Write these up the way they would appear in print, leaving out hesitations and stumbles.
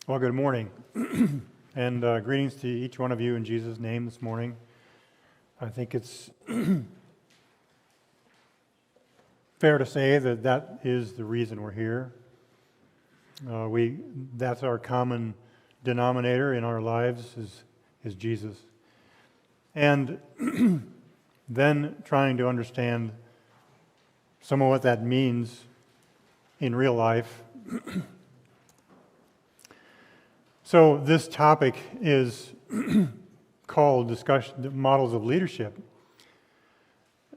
Well, good morning, and greetings to each one of you in Jesus' name this morning. I think it's fair to say that that is the reason we're here. That's our common denominator in our lives is Jesus. And then trying to understand some of what that means in real life. So this topic is called Discussion Models of Leadership,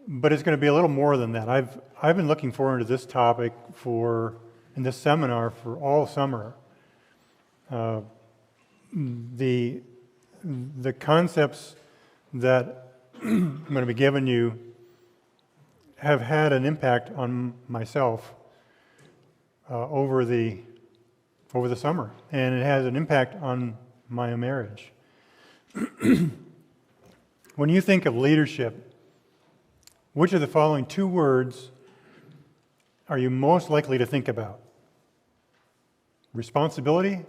but it's going to be a little more than that. I've been looking forward to this topic in this seminar for all summer. The concepts that I'm going to be giving you have had an impact on myself over the summer, and it has an impact on my marriage. When you think of leadership, which of the following two words are you most likely to think about? Responsibility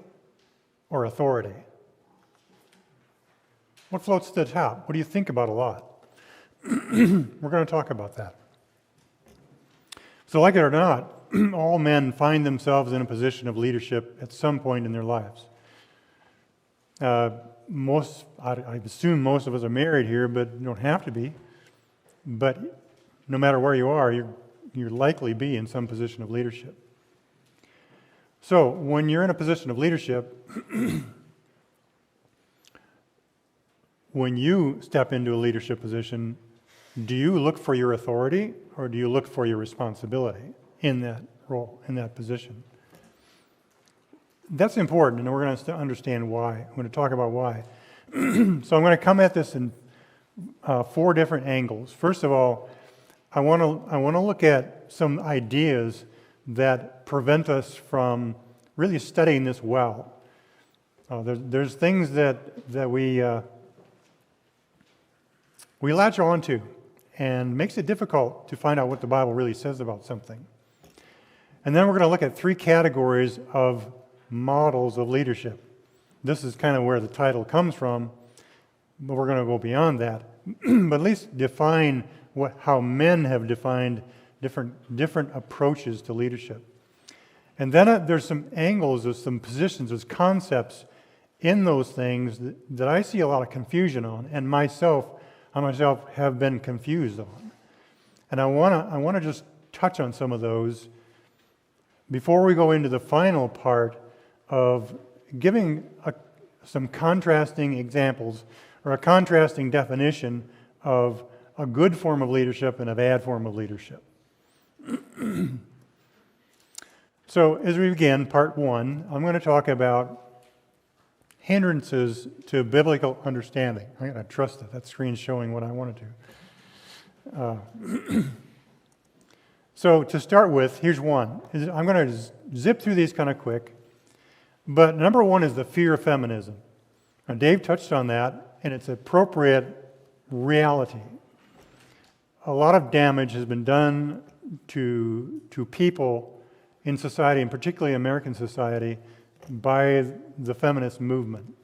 or authority? What floats to the top? What do you think about a lot? We're going to talk about that. So like it or not, all men find themselves in a position of leadership at some point in their lives. I assume most of us are married here, but you don't have to be. But no matter where you are, you're likely be in some position of leadership. So when you're in a position of leadership, when you step into a leadership position, do you look for your authority or do you look for your responsibility in that role, in that position? That's important, and we're going to understand why. I'm going to talk about why. So I'm going to come at this in four different angles. First of all, I want to look at some ideas that prevent us from really studying this well. There's things that we latch on to, and makes it difficult to find out what the Bible really says about something. And then we're going to look at three categories of models of leadership. This is kind of where the title comes from, but we're going to go beyond that. But at least define how men have defined different approaches to leadership. And then there's some angles, there's some positions, there's concepts in those things that I see a lot of confusion on, and I myself have been confused on. And I want to just touch on some of those before we go into the final part of giving some contrasting examples or a contrasting definition of a good form of leadership and a bad form of leadership. So as we begin, part one, I'm going to talk about hindrances to biblical understanding. I'm going to trust that screen's showing what I wanted to. So to start with, here's one. I'm going to zip through these kind of quick. But number one is the fear of feminism. Now, Dave touched on that, and it's appropriate reality. A lot of damage has been done to people in society, and particularly American society, by the feminist movement.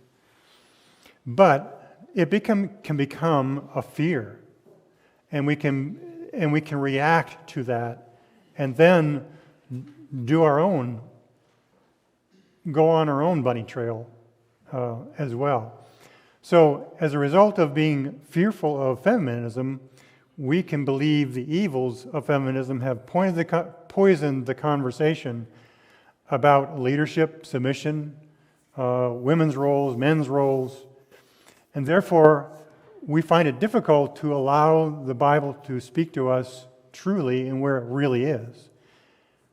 But it can become a fear, and we can react to that, and then go on our own bunny trail as well. So as a result of being fearful of feminism, we can believe the evils of feminism have poisoned the conversation about leadership, submission, women's roles, men's roles, and therefore we find it difficult to allow the Bible to speak to us truly and where it really is.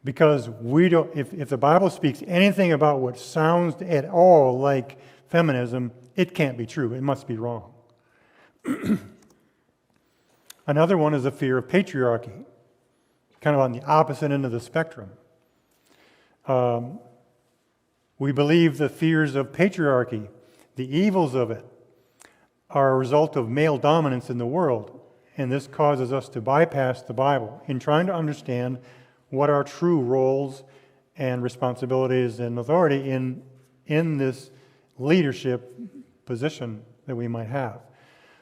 Because if the Bible speaks anything about what sounds at all like feminism, it can't be true. It must be wrong. Another one is the fear of patriarchy, kind of on the opposite end of the spectrum. We believe the fears of patriarchy, the evils of it, are a result of male dominance in the world, and this causes us to bypass the Bible in trying to understand what our true roles and responsibilities and authority in in this leadership position that we might have.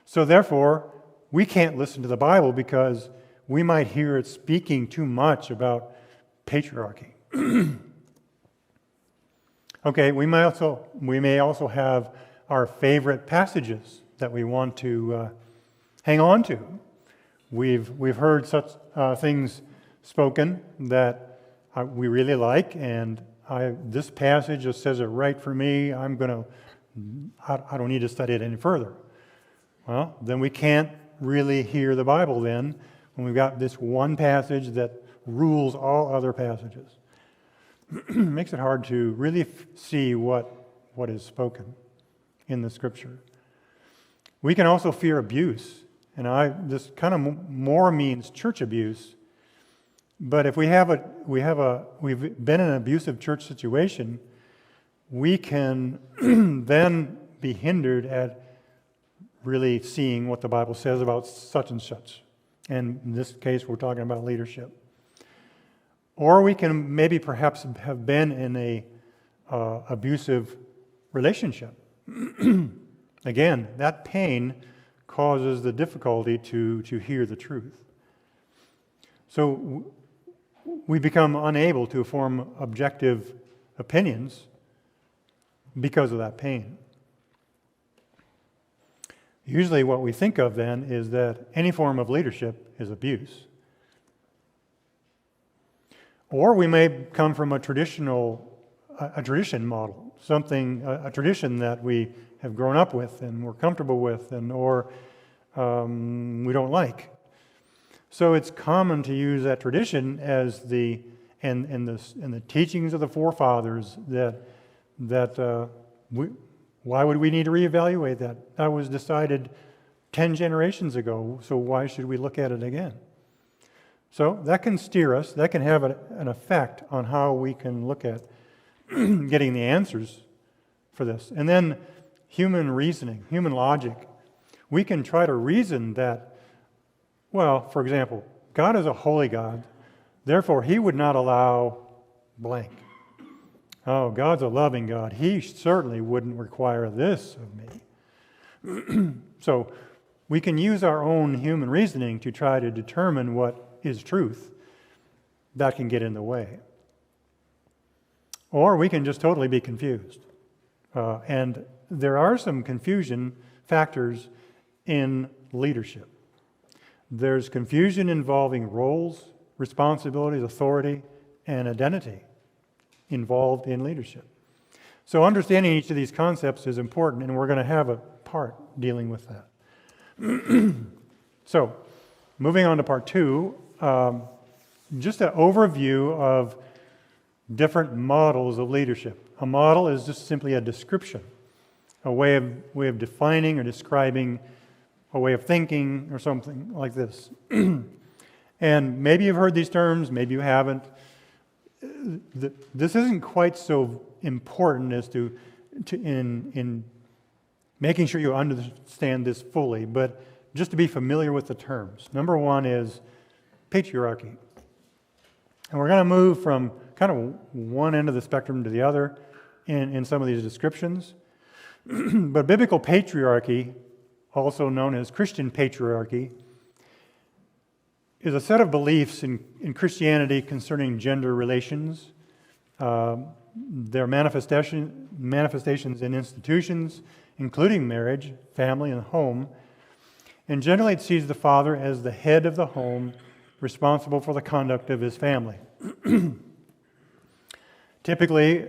So therefore, we can't listen to the Bible because we might hear it speaking too much about patriarchy. Okay, we may also have our favorite passages that we want to hang on to. We've heard such things spoken that we really like, and this passage just says it right for me. I don't need to study it any further. Well, then we can't really hear the Bible then when we've got this one passage that rules all other passages. It makes it hard to really see what is spoken in the Scripture. We can also fear abuse, and this kind of more means church abuse. But if we've been in an abusive church situation, we can then be hindered at really seeing what the Bible says about such and such. And in this case, we're talking about leadership. Or we can maybe perhaps have been in a abusive relationship. Again, that pain causes the difficulty to hear the truth. So we become unable to form objective opinions because of that pain. Usually what we think of then is that any form of leadership is abuse. Or we may come from a tradition model, a tradition that we have grown up with and we're comfortable with, or we don't like. So it's common to use that tradition as the teachings of the forefathers why would we need to reevaluate that? That was decided 10 generations ago, so why should we look at it again? So that can steer us, that can have an effect on how we can look at getting the answers for this. And then human reasoning, human logic. We can try to reason that, well, for example, God is a holy God, therefore He would not allow blank. Oh, God's a loving God. He certainly wouldn't require this of me. So we can use our own human reasoning to try to determine what is truth. That can get in the way. Or we can just totally be confused. And there are some confusion factors in leadership. There's confusion involving roles, responsibilities, authority, and identity involved in leadership. So understanding each of these concepts is important, and we're going to have a part dealing with that. So, moving on to part 2, just an overview of different models of leadership. A model is just simply a description, a way of defining or describing a way of thinking or something like this. And maybe you've heard these terms, maybe you haven't. This isn't quite so important as to in making sure you understand this fully, but just to be familiar with the terms. Number one is patriarchy. And we're going to move from kind of one end of the spectrum to the other in some of these descriptions. But biblical patriarchy, also known as Christian patriarchy, is a set of beliefs in Christianity concerning gender relations, their manifestations in institutions, including marriage, family, and home. And generally it sees the father as the head of the home, responsible for the conduct of his family. Typically,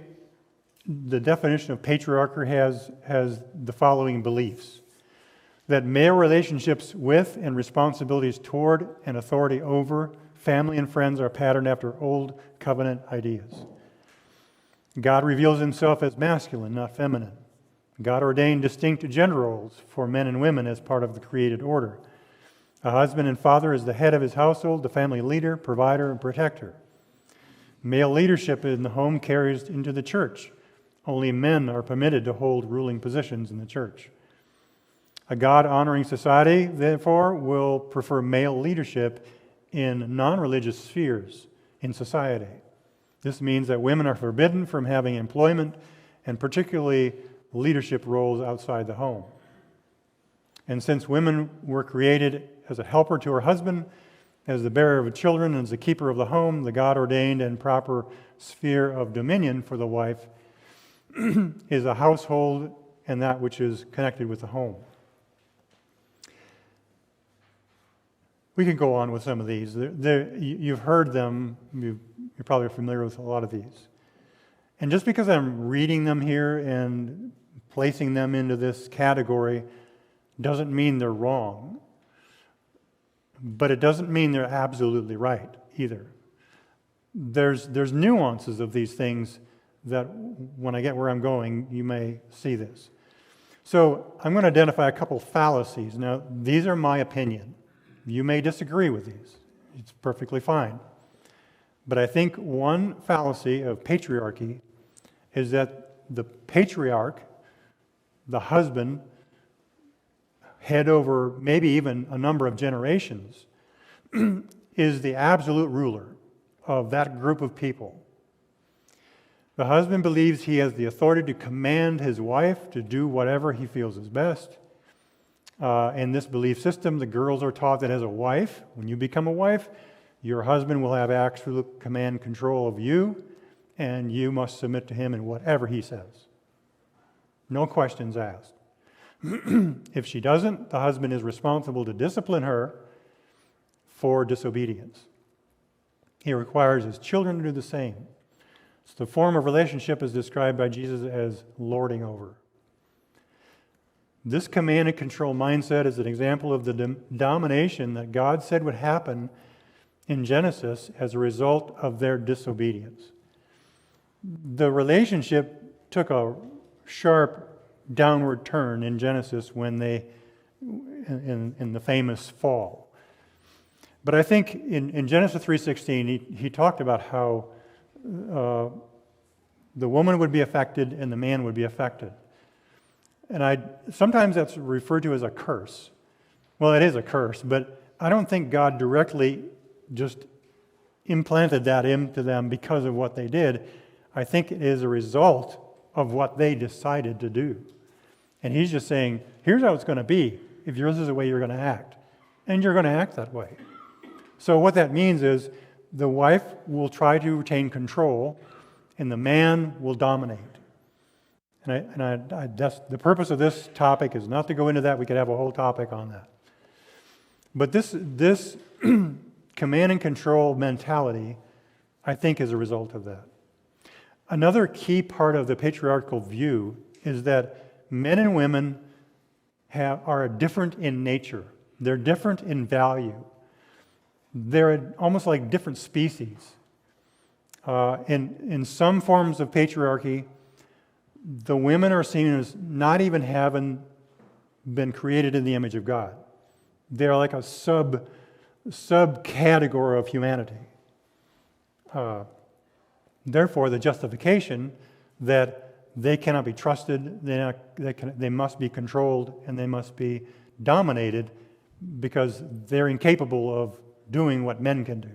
the definition of patriarchy has the following beliefs: that male relationships with and responsibilities toward and authority over family and friends are patterned after old covenant ideas. God reveals Himself as masculine, not feminine. God ordained distinct gender roles for men and women as part of the created order. A husband and father is the head of his household, the family leader, provider, and protector. Male leadership in the home carries into the church. Only men are permitted to hold ruling positions in the church. A God-honoring society, therefore, will prefer male leadership in non-religious spheres in society. This means that women are forbidden from having employment and particularly leadership roles outside the home. And since women were created as a helper to her husband, as the bearer of children, and as the keeper of the home, the God-ordained and proper sphere of dominion for the wife is a household and that which is connected with the home. We can go on with some of these. You've heard them. You're probably familiar with a lot of these. And just because I'm reading them here and placing them into this category doesn't mean they're wrong. But it doesn't mean they're absolutely right either. There's nuances of these things that when I get where I'm going, you may see this. So I'm going to identify a couple fallacies. Now, these are my opinion. You may disagree with these. It's perfectly fine. But I think one fallacy of patriarchy is that the patriarch, the husband, head over maybe even a number of generations, is the absolute ruler of that group of people. The husband believes he has the authority to command his wife to do whatever he feels is best. In this belief system, the girls are taught that as a wife, when you become a wife, your husband will have absolute command control of you, and you must submit to him in whatever he says. No questions asked. If she doesn't, the husband is responsible to discipline her for disobedience. He requires his children to do the same. So the form of relationship is described by Jesus as lording over. This command and control mindset is an example of the domination that God said would happen in Genesis as a result of their disobedience. The relationship took a sharp downward turn in Genesis when they, in the famous fall. But I think in Genesis 3:16, he talked about how the woman would be affected and the man would be affected. And sometimes that's referred to as a curse. Well, it is a curse, but I don't think God directly just implanted that into them because of what they did. I think it is a result of what they decided to do. And he's just saying, here's how it's going to be if this is the way you're going to act. And you're going to act that way. So what that means is the wife will try to retain control and the man will dominate. That's the purpose of this topic is not to go into that. We could have a whole topic on that. But this command and control mentality, I think, is a result of that. Another key part of the patriarchal view is that men and women are different in nature. They're different in value. They're almost like different species. In some forms of patriarchy, the women are seen as not even having been created in the image of God. They're like a subcategory of humanity. Therefore, the justification that they cannot be trusted, they must be controlled, and they must be dominated because they're incapable of doing what men can do.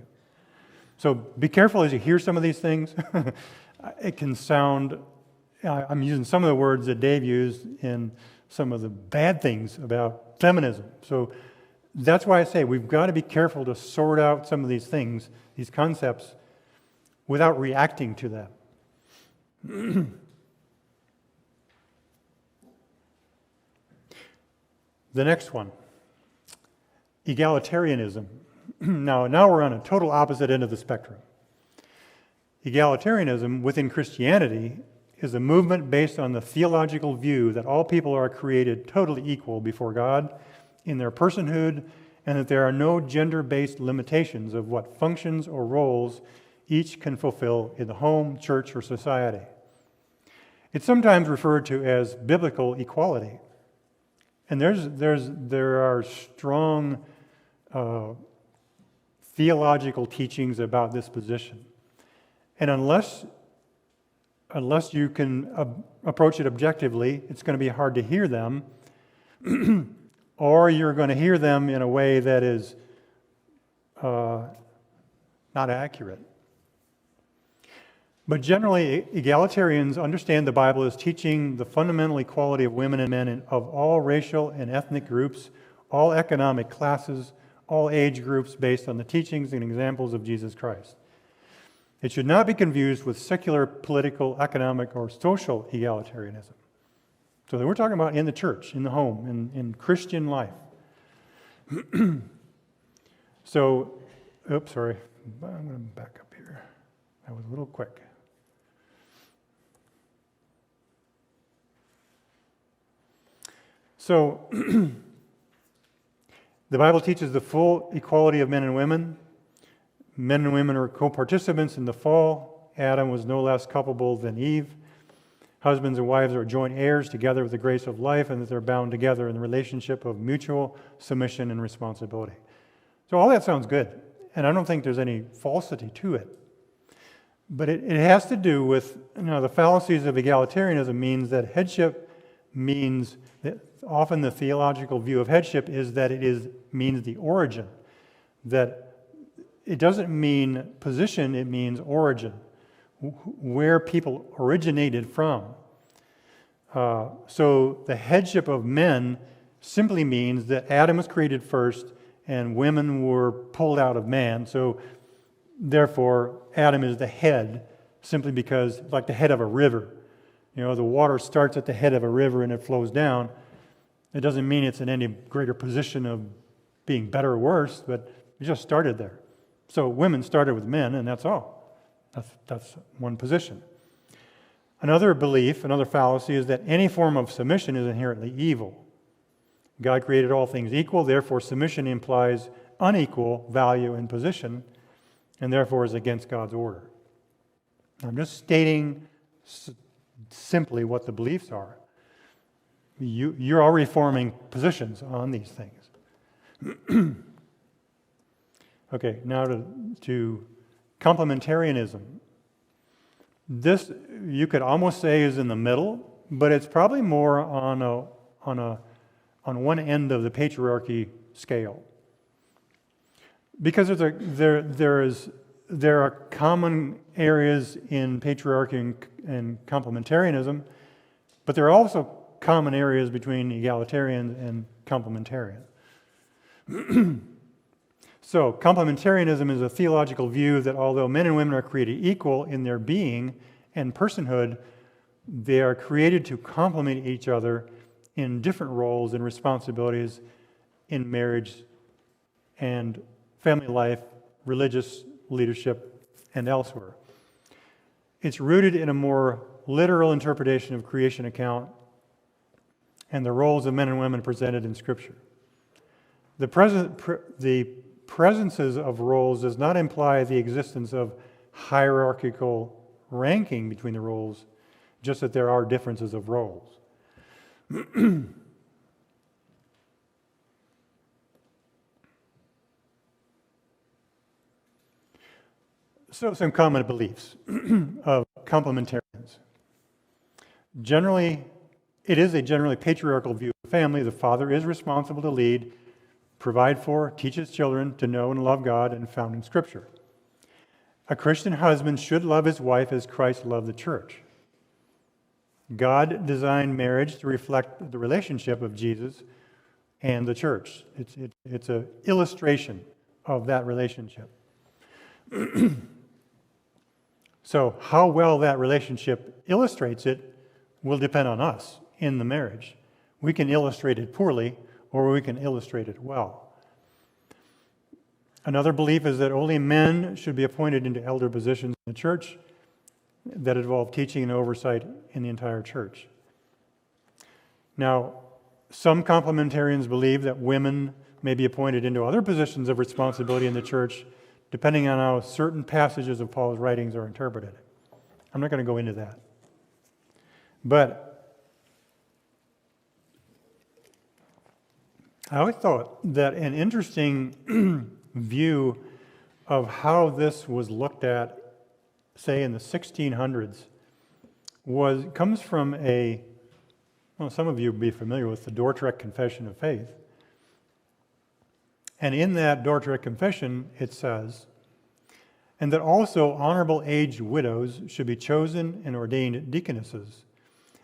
So be careful as you hear some of these things. It can sound, I'm using some of the words that Dave used in some of the bad things about feminism. So that's why I say we've got to be careful to sort out some of these things, these concepts, without reacting to them. The next one, egalitarianism. Now we're on a total opposite end of the spectrum. Egalitarianism within Christianity is a movement based on the theological view that all people are created totally equal before God in their personhood and that there are no gender-based limitations of what functions or roles each can fulfill in the home, church, or society. It's sometimes referred to as biblical equality. And there are strong theological teachings about this position. And unless you can approach it objectively, it's going to be hard to hear them, or you're going to hear them in a way that is not accurate. But generally, egalitarians understand the Bible as teaching the fundamental equality of women and men of all racial and ethnic groups, all economic classes, all age groups, based on the teachings and examples of Jesus Christ. It should not be confused with secular, political, economic, or social egalitarianism. So that we're talking about in the church, in the home, in Christian life. So, oops, sorry. I'm going to back up here. That was a little quick. So, the Bible teaches the full equality of men and women. Men and women are co-participants in the fall. Adam was no less culpable than Eve. Husbands and wives are joint heirs together with the grace of life, and that they're bound together in the relationship of mutual submission and responsibility. So all that sounds good, and I don't think there's any falsity to it. But it has to do with, the fallacies of egalitarianism means that headship means, that often the theological view of headship is that means the origin. That it doesn't mean position, it means origin, where people originated from. So the headship of men simply means that Adam was created first and women were pulled out of man. So therefore, Adam is the head, simply because, like the head of a river. The water starts at the head of a river and it flows down. It doesn't mean it's in any greater position of being better or worse, but it just started there. So women started with men, and that's all. That's one position. Another belief, another fallacy, is that any form of submission is inherently evil. God created all things equal, therefore submission implies unequal value and position, and therefore is against God's order. I'm just stating simply what the beliefs are. You're already forming positions on these things. Okay, now to complementarianism. This, you could almost say, is in the middle, but it's probably more on one end of the patriarchy scale. Because there are common areas in patriarchy and complementarianism, but there are also common areas between egalitarian and complementarian. So, complementarianism is a theological view that although men and women are created equal in their being and personhood, they are created to complement each other in different roles and responsibilities in marriage and family life, religious leadership, and elsewhere. It's rooted in a more literal interpretation of creation account and the roles of men and women presented in Scripture. The presences of roles does not imply the existence of hierarchical ranking between the roles, just that there are differences of roles. So some common beliefs of complementarians. Generally, it is a generally patriarchal view of family. The father is responsible to lead, provide for, teach his children to know and love God, and found in Scripture. A Christian husband should love his wife as Christ loved the church. God designed marriage to reflect the relationship of Jesus and the church. It's an illustration of that relationship. So how well that relationship illustrates it will depend on us in the marriage. We can illustrate it poorly, or we can illustrate it well. Another belief is that only men should be appointed into elder positions in the church that involve teaching and oversight in the entire church. Now, some complementarians believe that women may be appointed into other positions of responsibility in the church, depending on how certain passages of Paul's writings are interpreted. I'm not going to go into that. But I always thought that an interesting view of how this was looked at, say in the 1600s, comes from some of you will be familiar with the Dordrecht Confession of Faith. And in that Dordrecht Confession, it says, and that also honorable aged widows should be chosen and ordained deaconesses,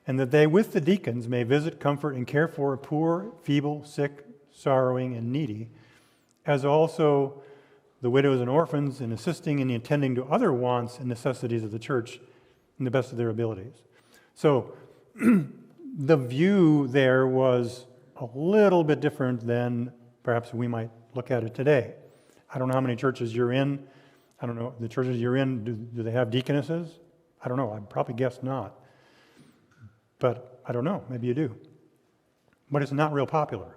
and that they with the deacons may visit, comfort, and care for poor, feeble, sick, sorrowing, and needy, as also the widows and orphans, in assisting and attending to other wants and necessities of the church in the best of their abilities. So the view there was a little bit different than perhaps we might look at it today. I don't know how many churches you're in. I don't know, the churches you're in, do they have deaconesses? I don't know. I'd probably guess not. But I don't know. Maybe you do. But it's not real popular.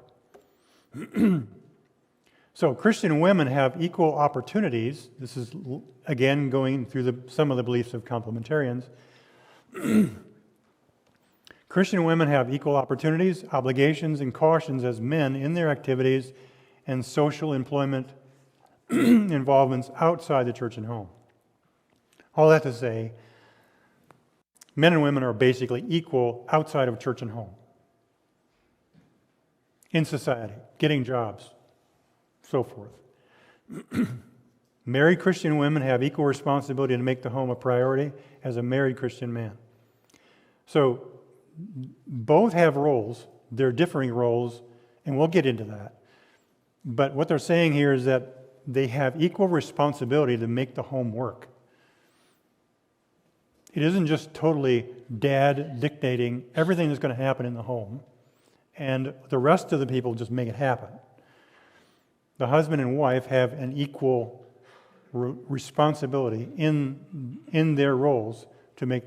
So Christian women have equal opportunities. This is, again, going through some of the beliefs of complementarians. Christian women have equal opportunities, obligations, and cautions as men in their activities and social employment involvements outside the church and home. All that to say, men and women are basically equal outside of church and home. In society, getting jobs, so forth. Married Christian women have equal responsibility to make the home a priority as a married Christian man. So both have roles, they're differing roles, and we'll get into that. But what they're saying here is that they have equal responsibility to make the home work. It isn't just totally dad dictating everything that's going to happen in the home, and the rest of the people just make it happen. The husband and wife have an equal responsibility in their roles to make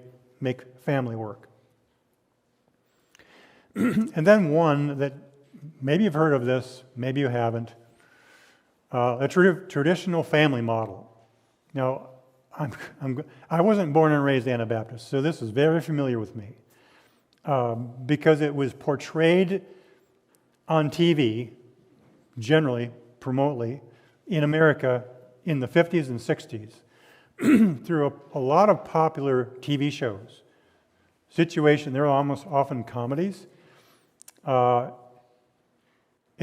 family work. And then one that maybe you've heard of this, maybe you haven't, a traditional family model. Now, I wasn't born and raised Anabaptist, so this is very familiar with me because it was portrayed on TV, generally, remotely, in America in the 50s and 60s through a lot of popular TV shows. They're almost often comedies. I'd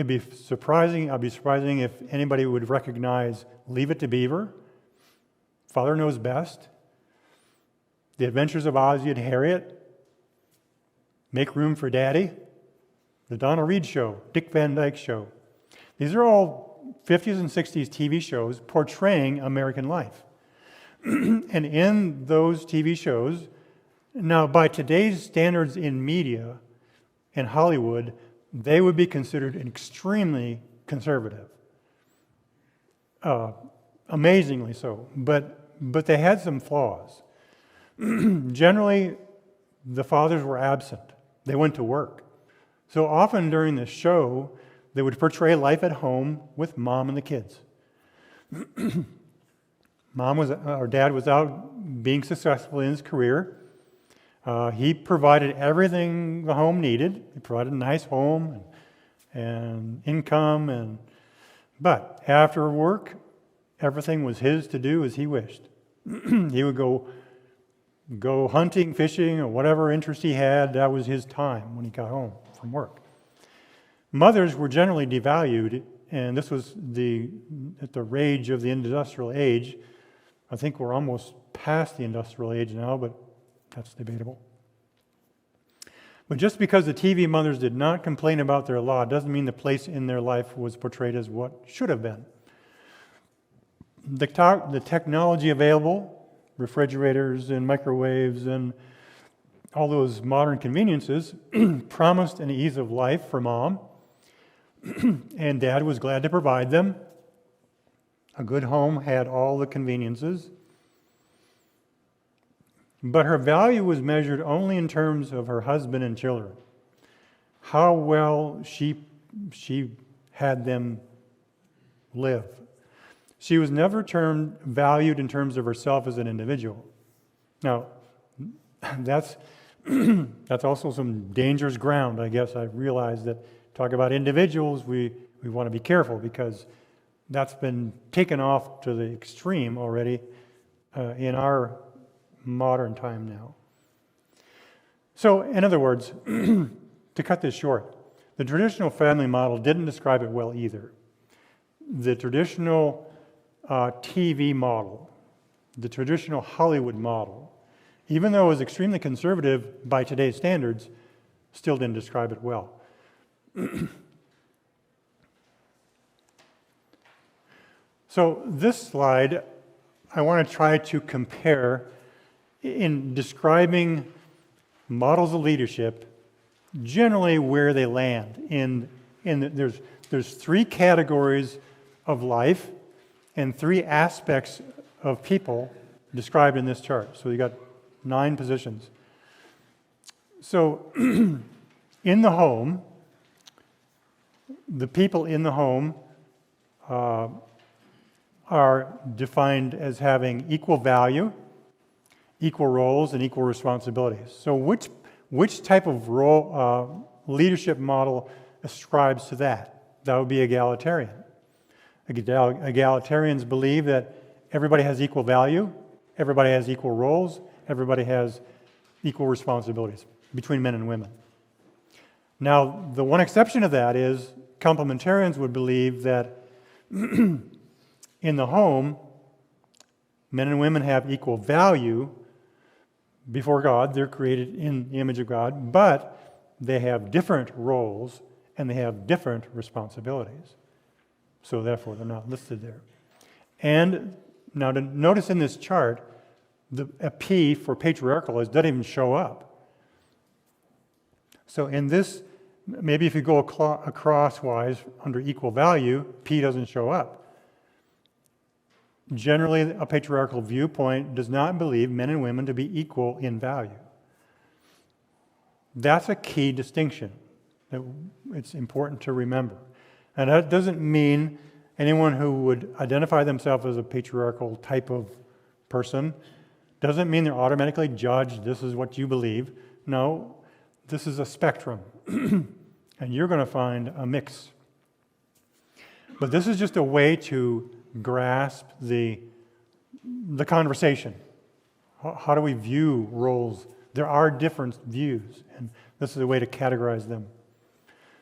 be surprising if anybody would recognize Leave It to Beaver, Father Knows Best, The Adventures of Ozzie and Harriet, Make Room for Daddy, The Donna Reed Show, Dick Van Dyke Show. These are all 50s and 60s TV shows portraying American life. And in those TV shows, now by today's standards in media and Hollywood, they would be considered extremely conservative. Amazingly so. But they had some flaws. Generally, the fathers were absent. They went to work. So often during the show, they would portray life at home with mom and the kids. Dad was out being successful in his career. He provided everything the home needed. He provided a nice home and income, but after work, everything was his to do as he wished. He would go hunting, fishing, or whatever interest he had. That was his time when he got home from work. Mothers were generally devalued, and this was at the rage of the industrial age. I think we're almost past the industrial age now, but that's debatable. But just because the TV mothers did not complain about their lot doesn't mean the place in their life was portrayed as what should have been. The technology available, refrigerators and microwaves and all those modern conveniences, promised an ease of life for mom, and Dad was glad to provide them. A good home had all the conveniences. But her value was measured only in terms of her husband and children. How well she had them live. She was never valued in terms of herself as an individual. Now, that's also some dangerous ground, I guess. I realize that talk about individuals, we want to be careful because that's been taken off to the extreme already in our modern time now. So, in other words, to cut this short, the traditional family model didn't describe it well either. The traditional TV model the traditional Hollywood model, even though it was extremely conservative by today's standards, still didn't describe it well. So this slide, I want to try to compare in describing models of leadership, generally where they land. There's three categories of life and three aspects of people described in this chart. So you got 9 positions. So in the home, the people in the home are defined as having equal value, equal roles, and equal responsibilities. So which type of role leadership model ascribes to that? That would be egalitarian. Egalitarians believe that everybody has equal value, everybody has equal roles, everybody has equal responsibilities between men and women. Now, the one exception to that is complementarians would believe that in the home, men and women have equal value before God. They're created in the image of God, but they have different roles and they have different responsibilities. So therefore, they're not listed there. And now to notice in this chart, a P for patriarchal doesn't even show up. So in this, maybe if you go crosswise under equal value, P doesn't show up. Generally, a patriarchal viewpoint does not believe men and women to be equal in value. That's a key distinction that it's important to remember. And that doesn't mean anyone who would identify themselves as a patriarchal type of person doesn't mean they're automatically judged, this is what you believe. No, this is a spectrum. And you're going to find a mix. But this is just a way to grasp the conversation. How do we view roles? There are different views, and this is a way to categorize them.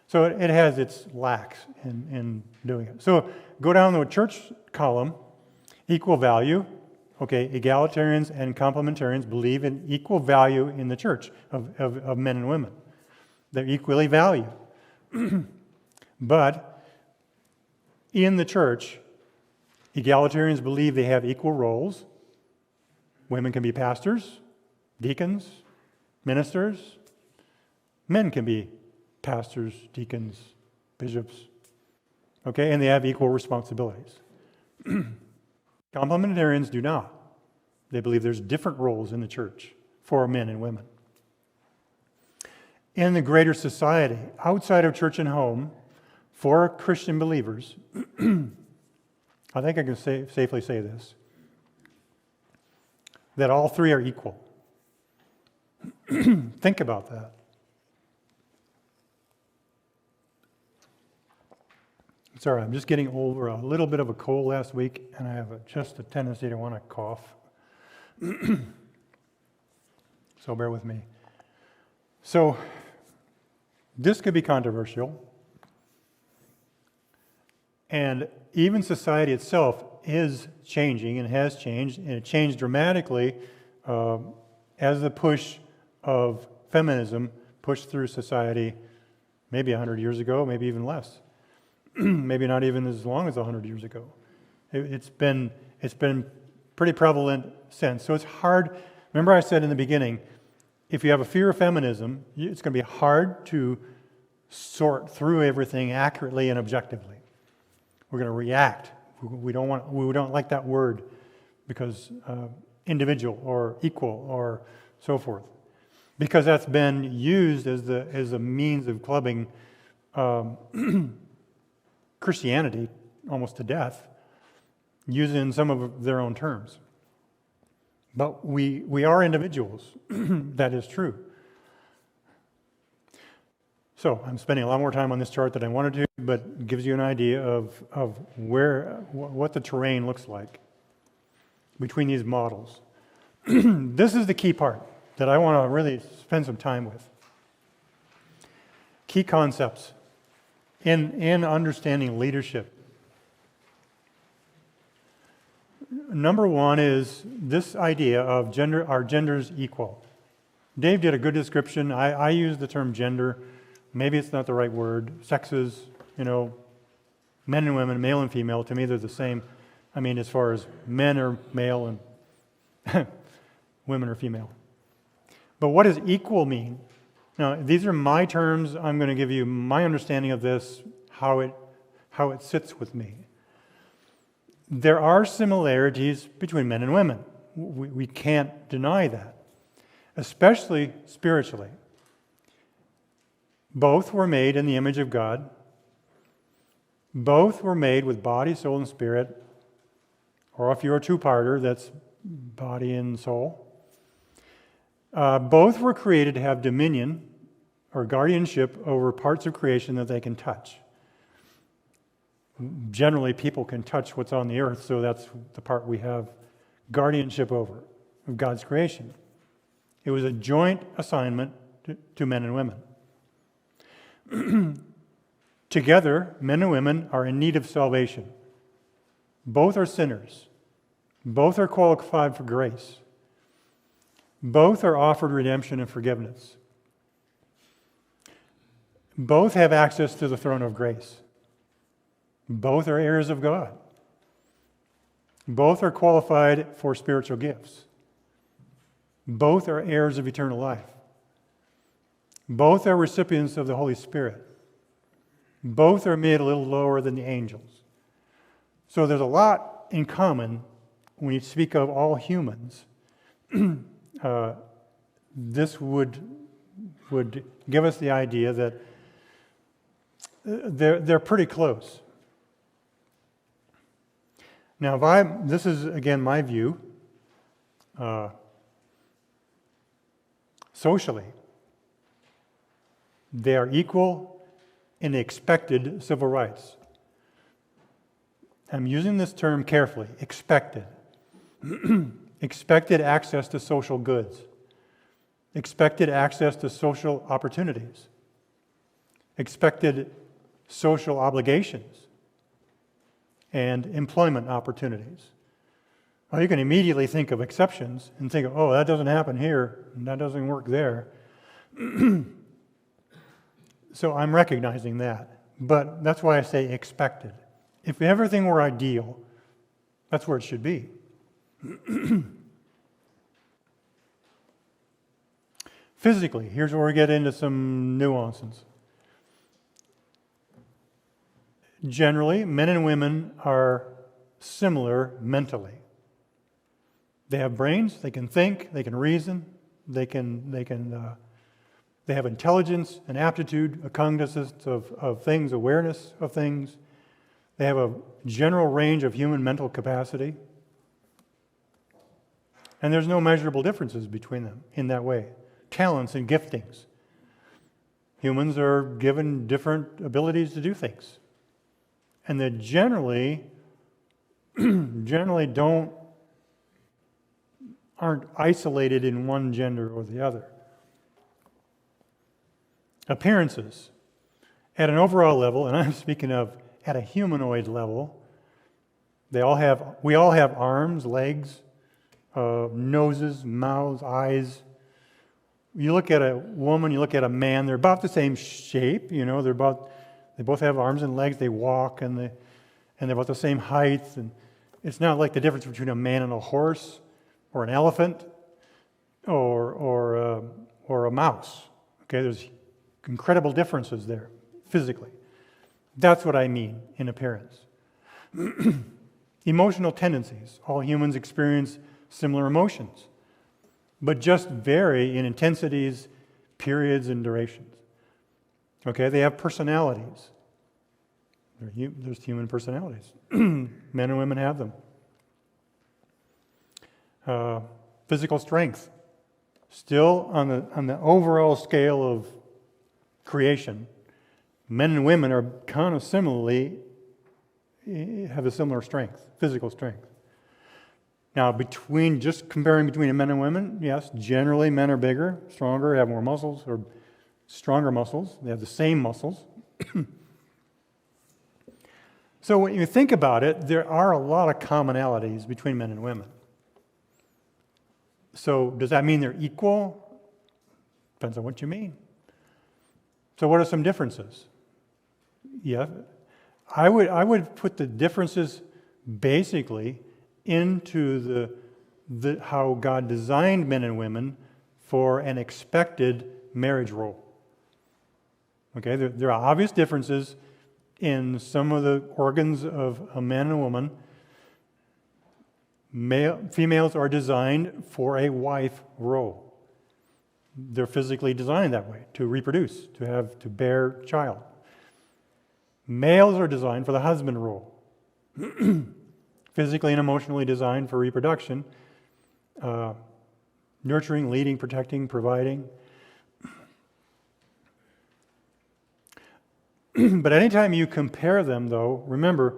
So it has its lacks in doing it. So go down to a church column, equal value. Okay, egalitarians and complementarians believe in equal value in the church of men and women. They're equally valued. But in the church, egalitarians believe they have equal roles. Women can be pastors, deacons, ministers. Men can be pastors, deacons, bishops. Okay, and they have equal responsibilities. Complementarians do not. They believe there's different roles in the church for men and women. In the greater society, outside of church and home, for Christian believers, I think I can safely say this, that all three are equal. Think about that. Sorry, I'm just getting over a little bit of a cold last week, and I have just a tendency to want to cough. So bear with me. So this could be controversial, and even society itself is changing and has changed, and it changed dramatically as the push of feminism pushed through society maybe 100 years ago, maybe even less. Maybe not even as long as 100 years ago. It's been pretty prevalent since. So it's hard. Remember I said in the beginning, if you have a fear of feminism, it's going to be hard to sort through everything accurately and objectively. We're going to react. We don't like that word because individual or equal or so forth, because that's been used as a means of clubbing Christianity almost to death, using some of their own terms. But we are individuals. That is true. So I'm spending a lot more time on this chart than I wanted to, but it gives you an idea of what the terrain looks like between these models. This is the key part that I want to really spend some time with. Key concepts in understanding leadership. Number one is this idea of gender, our genders equal. Dave did a good description. I use the term gender. Maybe it's not the right word. Sexes, men and women, male and female, to me they're the same. I mean, as far as men are male and women are female. But what does equal mean? Now, these are my terms. I'm going to give you my understanding of this, how it sits with me. There are similarities between men and women. We can't deny that, especially spiritually. Both were made in the image of God. Both were made with body, soul, and spirit. Or if you're a two-parter, that's body and soul. Both were created to have dominion or guardianship over parts of creation that they can touch. Generally, people can touch what's on the earth, so that's the part we have guardianship over, of God's creation. It was a joint assignment to men and women. Together, men and women are in need of salvation. Both are sinners. Both are qualified for grace. Both are offered redemption and forgiveness. Both have access to the throne of grace. Both are heirs of God. Both are qualified for spiritual gifts. Both are heirs of eternal life. Both are recipients of the Holy Spirit. Both are made a little lower than the angels. So there's a lot in common when you speak of all humans. This would give us the idea that they're pretty close. Now, this is again my view. Socially, they are equal in expected civil rights. I'm using this term carefully. Expected. Expected access to social goods. Expected access to social opportunities. Expected social obligations and employment opportunities. Well, you can immediately think of exceptions and think, oh, that doesn't happen here, and that doesn't work there. So I'm recognizing that. But that's why I say expected. If everything were ideal, that's where it should be. Physically, here's where we get into some nuances. Generally, men and women are similar mentally. They have brains, they can think, they can reason, they have intelligence and aptitude, a cognizance of things, awareness of things. They have a general range of human mental capacity. And there's no measurable differences between them in that way. Talents and giftings. Humans are given different abilities to do things. And they generally aren't isolated in one gender or the other. Appearances. At an overall level, and I'm speaking of at a humanoid level, we all have arms, legs, noses, mouths, eyes. You look at a woman, you look at a man, they're about the same shape, they both have arms and legs, they walk, and they're about the same height. And it's not like the difference between a man and a horse, or an elephant, or a mouse. Okay, there's incredible differences there, physically. That's what I mean in appearance. Emotional tendencies. All humans experience similar emotions, but just vary in intensities, periods, and durations. Okay, they have personalities. There's human personalities. Men and women have them. Physical strength. Still on the overall scale of creation, men and women are kind of similarly have a similar strength, physical strength. Now, just comparing between men and women, yes, generally men are bigger, stronger, have more muscles, or stronger muscles. They have the same muscles. So when you think about it, there are a lot of commonalities between men and women. So does that mean they're equal? Depends on what you mean. So what are some differences? Yeah, I would put the differences basically into the how God designed men and women for an expected marriage role. Okay, there are obvious differences in some of the organs of a man and a woman. Females are designed for a wife role. They're physically designed that way, to reproduce, to bear child. Males are designed for the husband role. Physically and emotionally designed for reproduction, nurturing, leading, protecting, providing. But anytime you compare them, though, remember,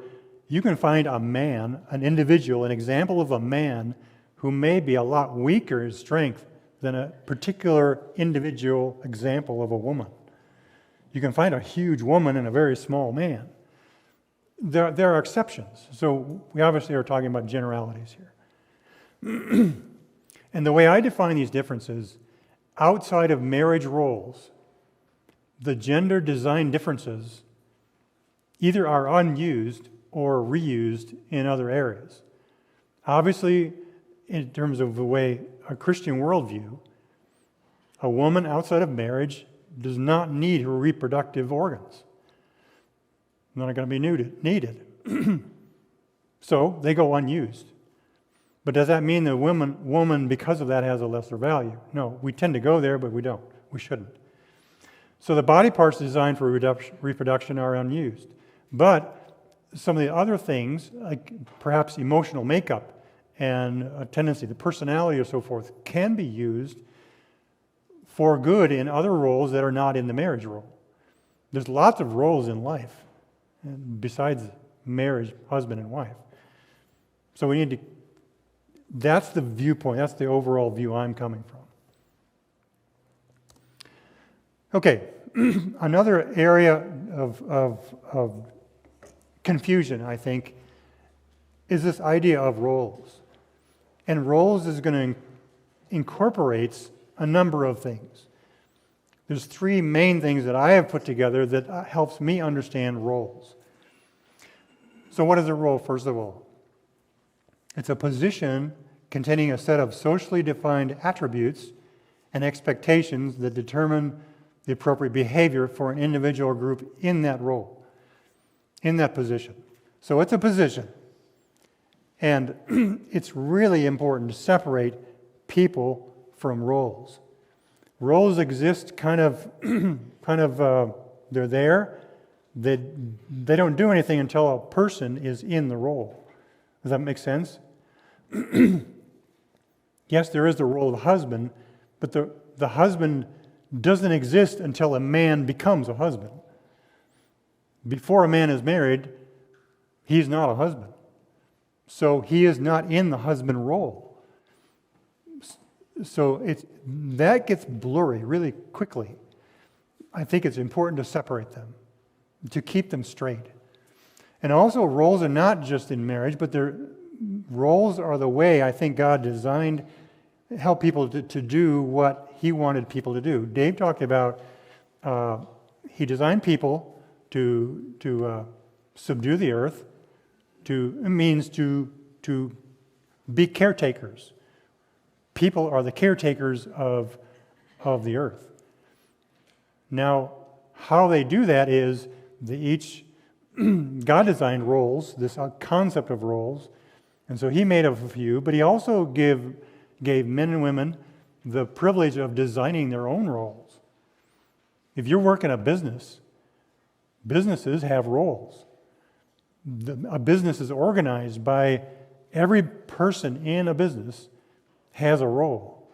you can find a man, an individual, an example of a man who may be a lot weaker in strength than a particular individual example of a woman. You can find a huge woman and a very small man. There are exceptions. So we obviously are talking about generalities here. And the way I define these differences, outside of marriage roles, the gender design differences either are unused or reused in other areas. Obviously, in terms of the way a Christian worldview, a woman outside of marriage does not need her reproductive organs. They're not going to be needed. So they go unused. But does that mean the woman, because of that, has a lesser value? No, we tend to go there, but we don't. We shouldn't. So the body parts designed for reproduction are unused. But some of the other things, like perhaps emotional makeup and a tendency, the personality or so forth, can be used for good in other roles that are not in the marriage role. There's lots of roles in life besides marriage, husband and wife. So we need to, that's the viewpoint, that's the overall view I'm coming from. Okay, another area of confusion, I think, is this idea of roles. And roles is going to incorporate a number of things. There's three main things that I have put together that helps me understand roles. So what is a role, first of all? It's a position containing a set of socially defined attributes and expectations that determine the appropriate behavior for an individual or group in that role, in that position. So it's a position. And it's really important to separate people from roles. Roles exist kind of they're there. They don't do anything until a person is in the role. Does that make sense? Yes, there is the role of husband, but the husband doesn't exist until a man becomes a husband. Before a man is married, he's not a husband. So he is not in the husband role. So that gets blurry really quickly. I think it's important to separate them, to keep them straight. And also, roles are not just in marriage, but roles are the way I think God designed, help people to do what He wanted people to do. Dave talked about He designed people to subdue the earth. It means to be caretakers. People are the caretakers of the earth. Now, how they do that is God designed roles, this concept of roles, and so He made up a few, but He also gave men and women the privilege of designing their own roles. If you work in a business, businesses have roles. A business is organized by every person in a business has a role.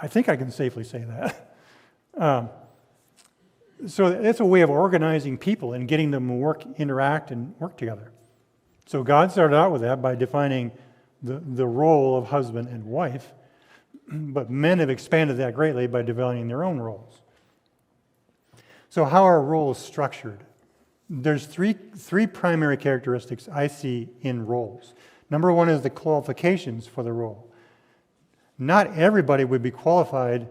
I think I can safely say that. So it's a way of organizing people and getting them to interact and work together. So God started out with that by defining the role of husband and wife, but men have expanded that greatly by developing their own roles. So how are roles structured? there's three primary characteristics I see in roles. Number one is the qualifications for the role. Not everybody would be qualified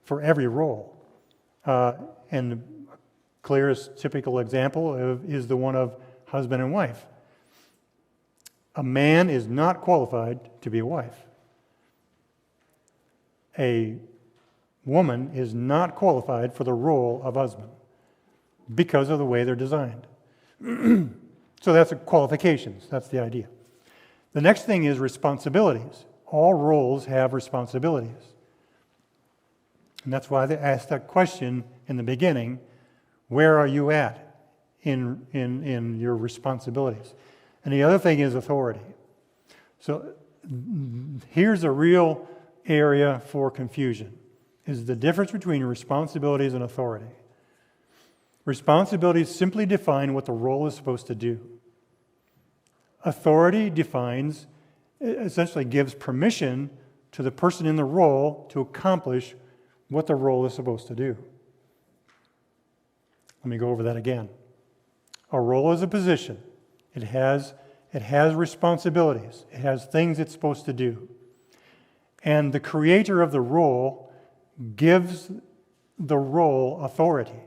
for every role. And the clearest typical example is the one of husband and wife. A man is not qualified to be a wife. A woman is not qualified for the role of husband because of the way they're designed. So that's the qualifications. That's the idea. The next thing is responsibilities. All roles have responsibilities. And that's why they asked that question in the beginning, where are you at in your responsibilities? And the other thing is authority. So here's a real area for confusion, is the difference between responsibilities and authority. Responsibilities simply define what the role is supposed to do. Authority defines, essentially gives permission to the person in the role to accomplish what the role is supposed to do. Let me go over that again. A role is a position. It has responsibilities. It has things it's supposed to do. And the creator of the role gives the role authority.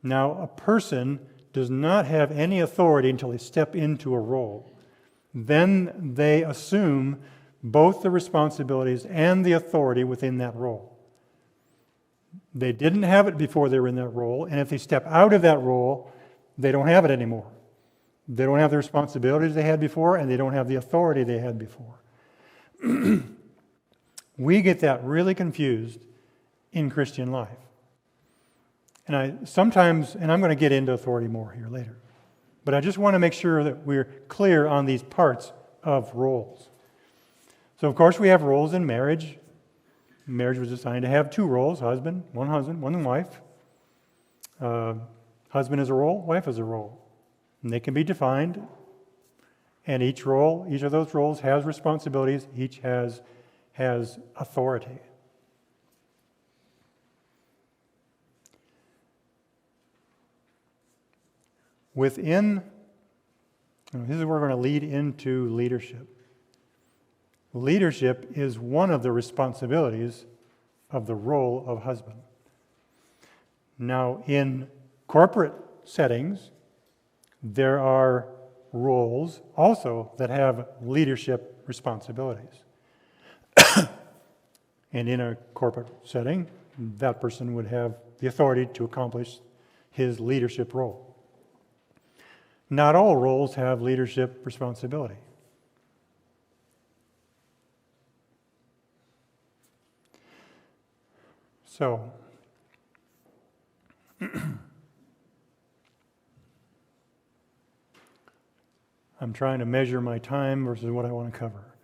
Now, a person does not have any authority until they step into a role. Then they assume both the responsibilities and the authority within that role. They didn't have it before they were in that role, and if they step out of that role, they don't have it anymore. They don't have the responsibilities they had before, and they don't have the authority they had before. We get that really confused in Christian life. And I'm going to get into authority more here later, but I just want to make sure that we're clear on these parts of roles. So, of course, we have roles in marriage. Marriage was designed to have two roles, one wife. Husband is a role, wife is a role. And they can be defined, and each of those roles has responsibilities, each has authority. This is where we're going to lead into leadership. Leadership is one of the responsibilities of the role of husband. Now, in corporate settings, there are roles also that have leadership responsibilities. And in a corporate setting, that person would have the authority to accomplish his leadership role. Not all roles have leadership responsibility. So, I'm trying to measure my time versus what I want to cover.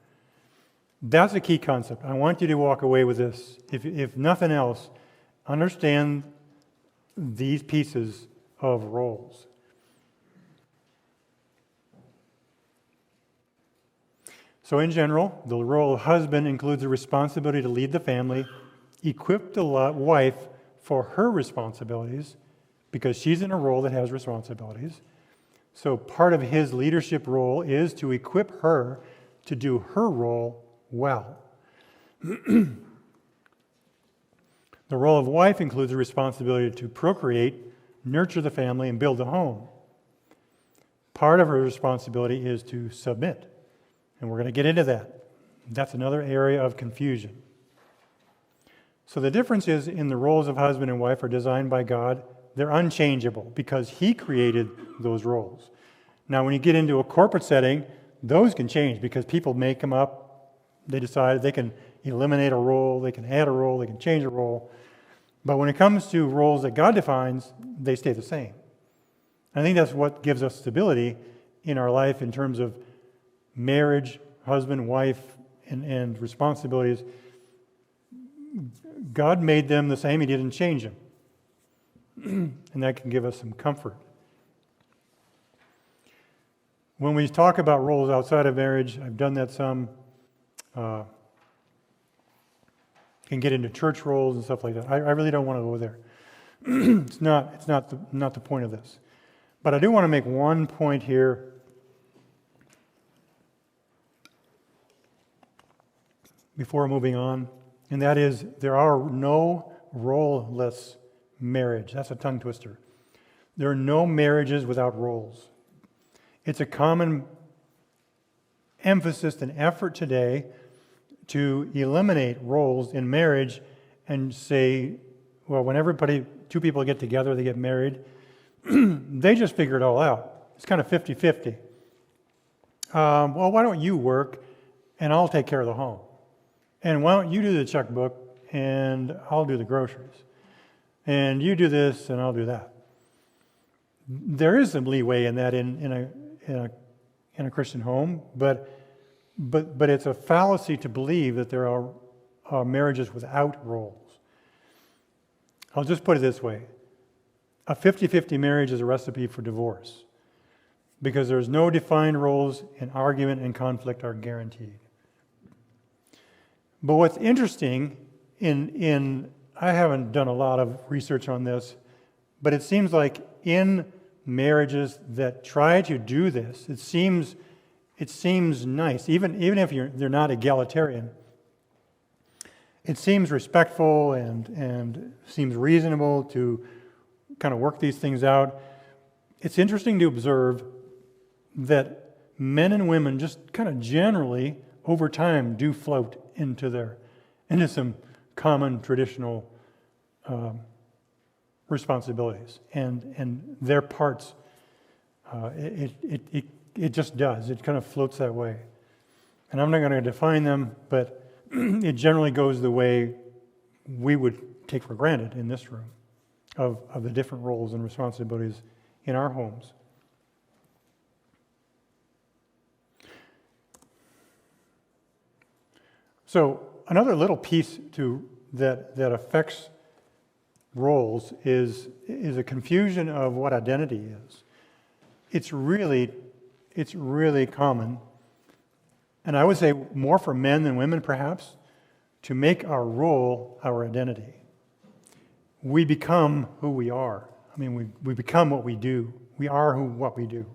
That's a key concept. I want you to walk away with this. If nothing else, understand these pieces of roles. So in general, the role of husband includes the responsibility to lead the family, equip the wife for her responsibilities, because she's in a role that has responsibilities. So part of his leadership role is to equip her to do her role well. The role of wife includes the responsibility to procreate, nurture the family, and build a home. Part of her responsibility is to submit. And we're going to get into that. That's another area of confusion. So the difference is in the roles of husband and wife are designed by God. They're unchangeable because He created those roles. Now, when you get into a corporate setting, those can change because people make them up. They decide they can eliminate a role, they can add a role, they can change a role. But when it comes to roles that God defines, they stay the same. I think that's what gives us stability in our life in terms of marriage, husband, wife, and responsibilities. God made them the same. He didn't change them. And that can give us some comfort. When we talk about roles outside of marriage, I've done that some. Can get into church roles and stuff like that. I really don't want to go there. It's not the point of this. But I do want to make one point here before moving on, and that is there are no role-less marriage. That's a tongue twister. There are no marriages without roles. It's a common emphasis and effort today to eliminate roles in marriage and say, well, when two people get together, they get married, they just figure it all out. It's kind of 50-50. Well, why don't you work and I'll take care of the home? And why don't you do the checkbook and I'll do the groceries? And you do this and I'll do that. There is some leeway in that in a Christian home, but it's a fallacy to believe that there are marriages without roles. I'll just put it this way. A 50-50 marriage is a recipe for divorce because there's no defined roles and argument and conflict are guaranteed. But what's interesting I haven't done a lot of research on this, but it seems like in marriages that try to do this, it seems nice, even if they're not egalitarian. It seems respectful and seems reasonable to kind of work these things out. It's interesting to observe that men and women just kind of generally over time do float into some common traditional responsibilities and their parts. It just does. It kind of floats that way. And I'm not going to define them, but it generally goes the way we would take for granted in this room of the different roles and responsibilities in our homes. So another little piece that affects roles is a confusion of what identity is. It's really common, and I would say more for men than women perhaps, to make our role our identity. We become who we are. I mean, we become what we do. We are what we do.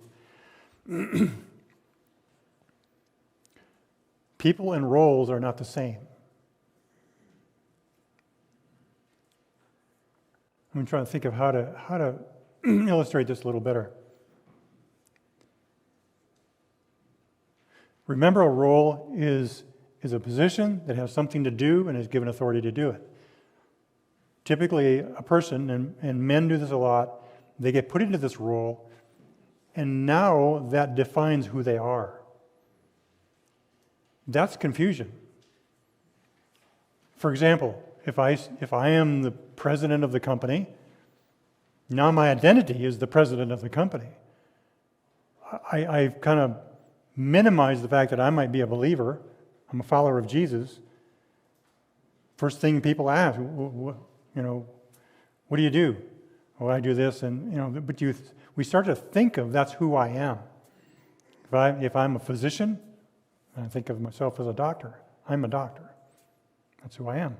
People and roles are not the same. I'm trying to think of how to illustrate this a little better. Remember, a role is a position that has something to do and is given authority to do it. Typically, a person, and men do this a lot, they get put into this role, and now that defines who they are. That's confusion. For example, if I am the president of the company, now my identity is the president of the company. I've kind of minimized the fact that I might be a believer. I'm a follower of Jesus. First thing people ask, what do you do? Well, I do this, and but we start to think of that's who I am. If I'm a physician, I think of myself as a doctor. I'm a doctor. That's who I am.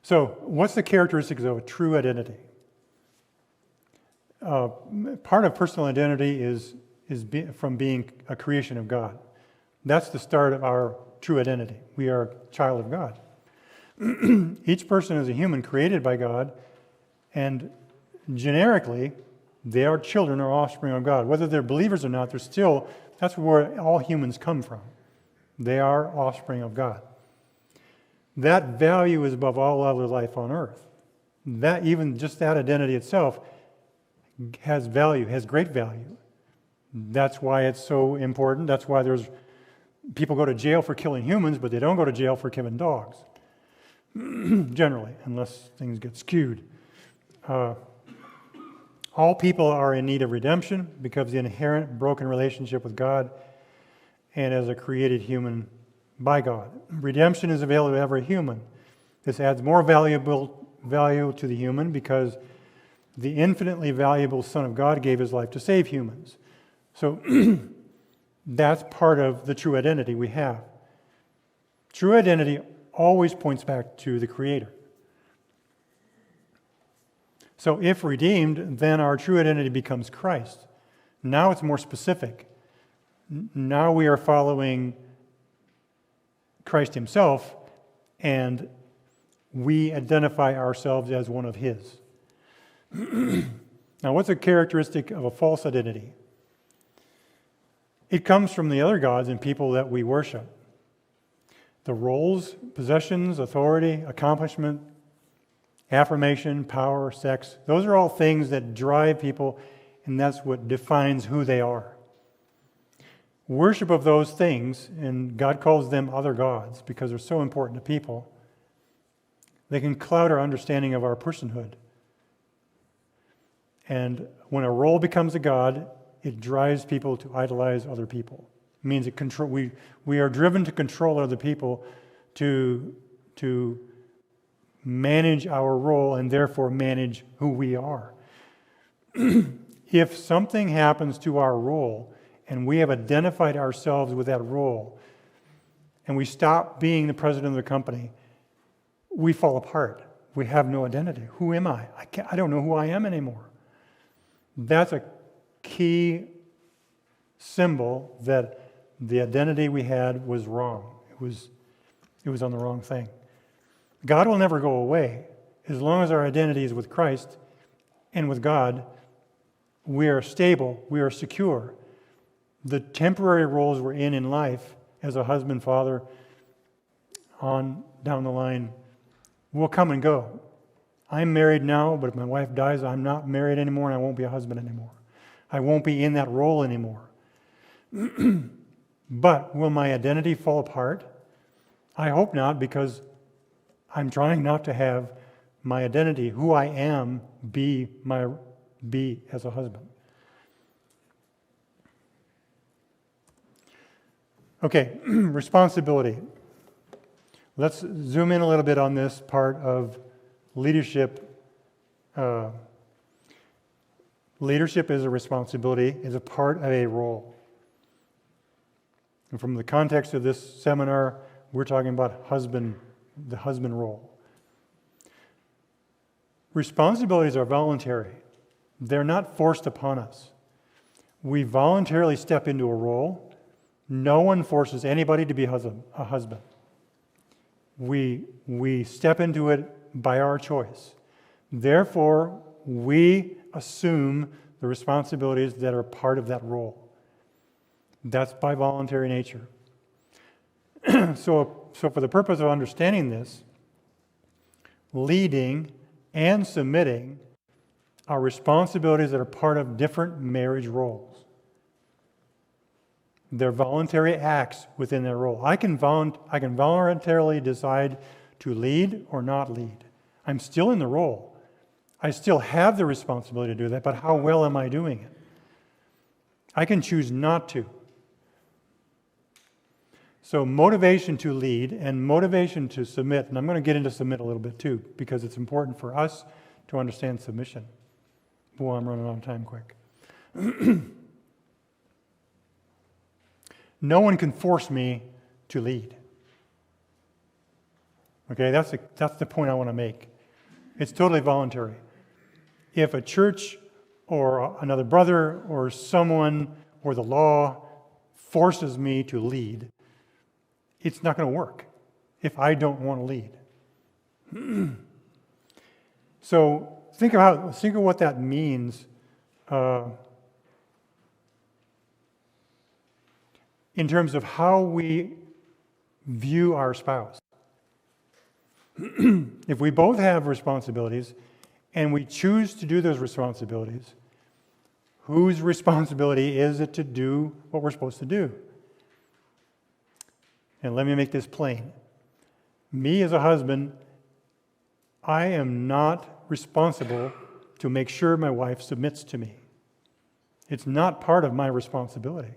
So, what's the characteristics of a true identity? Part of personal identity is from being a creation of God. That's the start of our true identity. We are a child of God. Each person is a human created by God, and generically, they are children or offspring of God. Whether they're believers or not, that's where all humans come from. They are offspring of God. That value is above all other life on earth. Even just that identity itself has value, has great value. That's why it's so important. That's why people go to jail for killing humans, but they don't go to jail for killing dogs. Generally, unless things get skewed. All people are in need of redemption because of the inherent broken relationship with God and as a created human by God. Redemption is available to every human. This adds more value to the human because the infinitely valuable Son of God gave his life to save humans. So that's part of the true identity we have. True identity always points back to the Creator. So if redeemed, then our true identity becomes Christ. Now it's more specific. Now we are following Christ himself, and we identify ourselves as one of his. Now, what's a characteristic of a false identity? It comes from the other gods and people that we worship. The roles, possessions, authority, accomplishment, affirmation, power, sex, those are all things that drive people, and that's what defines who they are. Worship of those things, and God calls them other gods because they're so important to people, they can cloud our understanding of our personhood. And when a role becomes a god, it drives people to idolize other people. It means we are driven to control other people to manage our role and therefore manage who we are. If something happens to our role and we have identified ourselves with that role and we stop being the president of the company, we fall apart. We have no identity. Who am I? I don't know who I am anymore. That's a key symbol that the identity we had was wrong. It was on the wrong thing. God will never go away. As long as our identity is with Christ and with God, we are stable, we are secure. The temporary roles we're in life as a husband, father, on down the line, will come and go. I'm married now, but if my wife dies, I'm not married anymore and I won't be a husband anymore. I won't be in that role anymore. But will my identity fall apart? I hope not, because I'm trying not to have my identity, who I am, be as a husband. Okay, responsibility. Let's zoom in a little bit on this part of leadership. Leadership is a responsibility, is a part of a role. And from the context of this seminar, we're talking about the husband role. Responsibilities are voluntary. They're not forced upon us. We voluntarily step into a role. No one forces anybody to be a husband. We step into it by our choice. Therefore, we assume the responsibilities that are part of that role. That's by voluntary nature. So for the purpose of understanding this, leading and submitting are responsibilities that are part of different marriage roles. They're voluntary acts within their role. I can voluntarily decide to lead or not lead. I'm still in the role. I still have the responsibility to do that, but how well am I doing it? I can choose not to. So motivation to lead and motivation to submit, and I'm going to get into submit a little bit too, because it's important for us to understand submission. Boy, I'm running out of time quick. No one can force me to lead. Okay, that's the point I want to make. It's totally voluntary. If a church or another brother or someone or the law forces me to lead, it's not going to work if I don't want to lead. So think of what that means in terms of how we view our spouse. If we both have responsibilities and we choose to do those responsibilities, whose responsibility is it to do what we're supposed to do? And let me make this plain. Me as a husband, I am not responsible to make sure my wife submits to me. It's not part of my responsibility.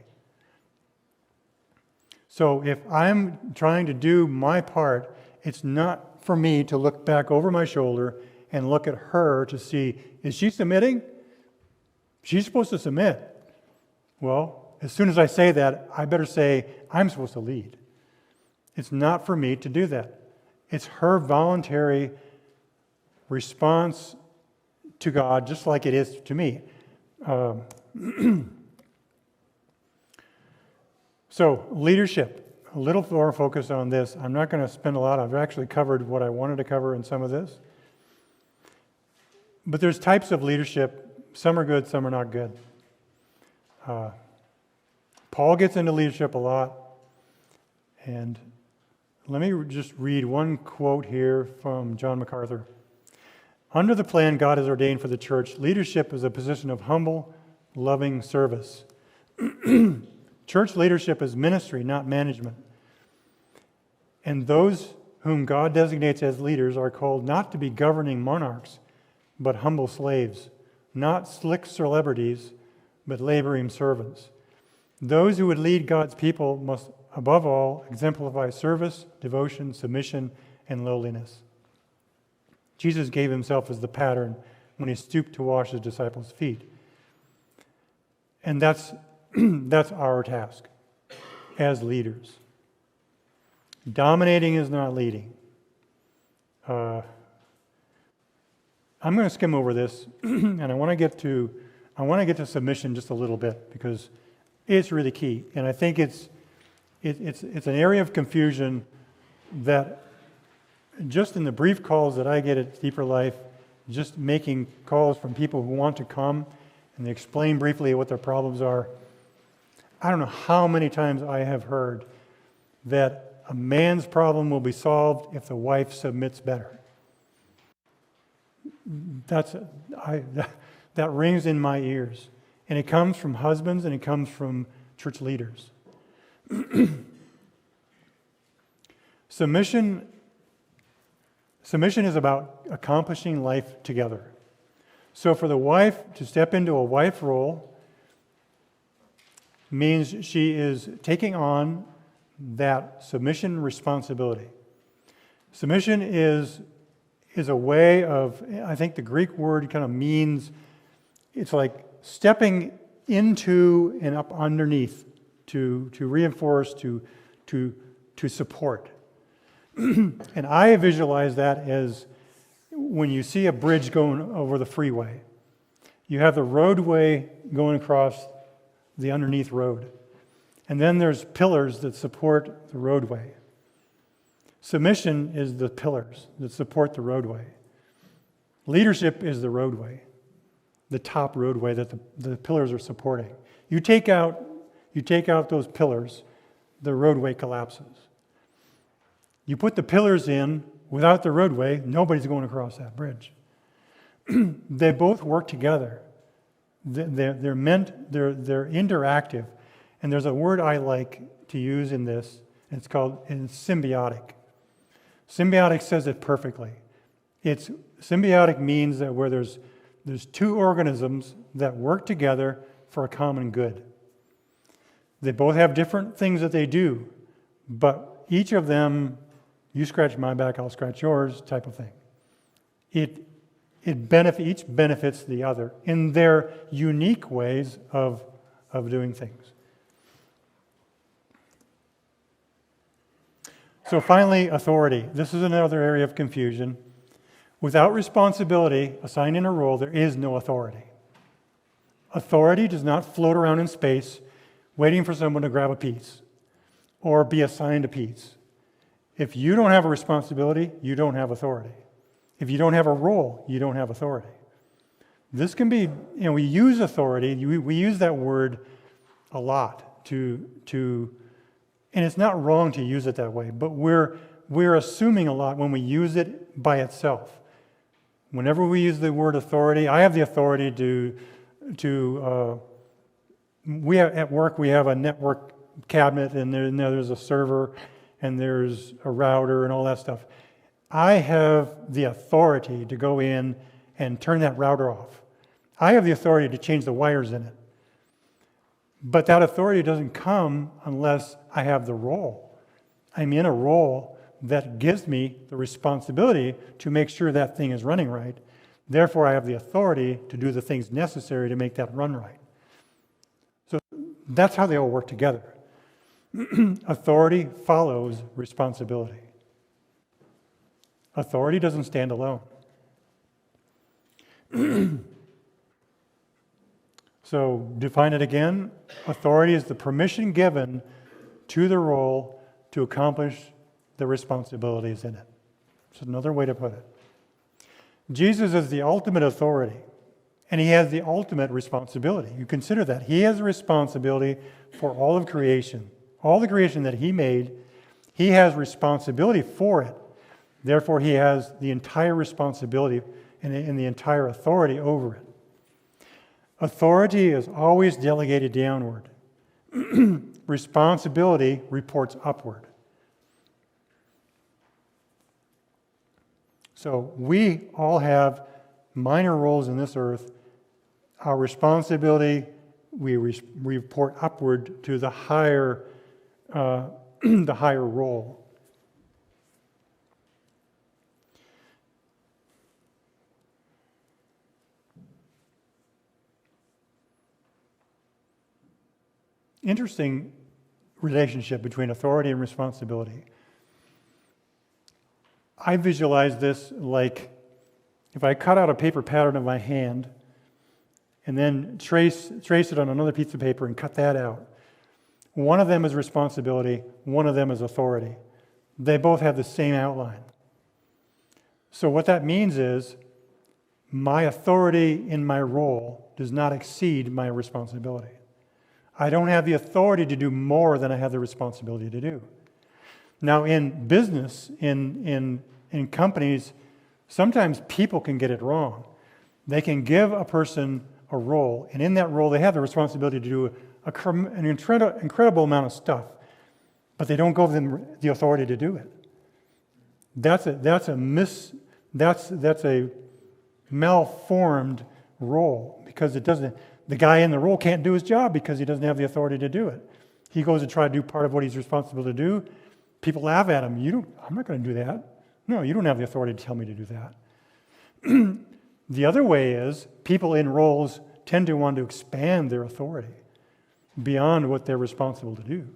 So if I'm trying to do my part, it's not for me to look back over my shoulder and look at her to see, is she submitting? She's supposed to submit. Well, as soon as I say that, I better say, I'm supposed to lead. It's not for me to do that. It's her voluntary response to God just like it is to me. So, leadership, a little more focus on this. I'm not going to spend a lot. I've actually covered what I wanted to cover in some of this. But there's types of leadership. Some are good, some are not good. Paul gets into leadership a lot. And let me just read one quote here from John MacArthur. Under the plan God has ordained for the church, leadership is a position of humble, loving service. Church leadership is ministry, not management. And those whom God designates as leaders are called not to be governing monarchs, but humble slaves, not slick celebrities, but laboring servants. Those who would lead God's people must, above all, exemplify service, devotion, submission, and lowliness. Jesus gave himself as the pattern when he stooped to wash his disciples' feet. And that's our task as leaders. Dominating is not leading. I'm going to skim over this, and I want to get to submission just a little bit because it's really key. And I think it's an area of confusion that just in the brief calls that I get at Deeper Life, just making calls from people who want to come and they explain briefly what their problems are. I don't know how many times I have heard that a man's problem will be solved if the wife submits better. That rings in my ears. And it comes from husbands and it comes from church leaders. Submission is about accomplishing life together. So for the wife to step into a wife role means she is taking on that submission responsibility. Submission is a way of, I think the Greek word kind of means, it's like stepping into and up underneath to reinforce, to support. And I visualize that as when you see a bridge going over the freeway. You have the roadway going across the underneath road. And then there's pillars that support the roadway. Submission is the pillars that support the roadway. Leadership is the roadway, the top roadway that the pillars are supporting. You take out those pillars, the roadway collapses. You put the pillars in without the roadway, nobody's going across that bridge. They both work together. They're interactive. And there's a word I like to use in this, and it's symbiotic. Symbiotic says it perfectly. Symbiotic means that where there's two organisms that work together for a common good. They both have different things that they do, but each of them, you scratch my back, I'll scratch yours, type of thing. Each benefits the other in their unique ways of doing things. So finally, authority. This is another area of confusion. Without responsibility assigned in a role, there is no authority. Authority does not float around in space waiting for someone to grab a piece or be assigned a piece. If you don't have a responsibility, you don't have authority. If you don't have a role, you don't have authority. This can be, we use authority, we use that word a lot to and it's not wrong to use it that way, but we're assuming a lot when we use it by itself. Whenever we use the word authority, I have the authority at work we have a network cabinet and there's a server and there's a router and all that stuff. I have the authority to go in and turn that router off. I have the authority to change the wires in it. But that authority doesn't come unless I have the role. I'm in a role that gives me the responsibility to make sure that thing is running right. Therefore, I have the authority to do the things necessary to make that run right. So that's how they all work together. Authority follows responsibility. Authority doesn't stand alone. So, define it again. Authority is the permission given to the role to accomplish the responsibilities in it. It's another way to put it. Jesus is the ultimate authority, and he has the ultimate responsibility. You consider that. He has a responsibility for all of creation. All the creation that he made, he has responsibility for it. Therefore, he has the entire responsibility and the entire authority over it. Authority is always delegated downward. Responsibility reports upward. So we all have minor roles in this earth. Our responsibility, we report upward to the higher role. Interesting relationship between authority and responsibility. I visualize this like if I cut out a paper pattern of my hand and then trace it on another piece of paper and cut that out. One of them is responsibility, one of them is authority. They both have the same outline. So what that means is my authority in my role does not exceed my responsibility. I don't have the authority to do more than I have the responsibility to do. Now, in business, in companies, sometimes people can get it wrong. They can give a person a role, and in that role, they have the responsibility to do an incredible amount of stuff, but they don't give them the authority to do it. That's a malformed role because it doesn't. The guy in the role can't do his job because he doesn't have the authority to do it. He goes to try to do part of what he's responsible to do. People laugh at him. I'm not going to do that. No, you don't have the authority to tell me to do that. The other way is people in roles tend to want to expand their authority beyond what they're responsible to do.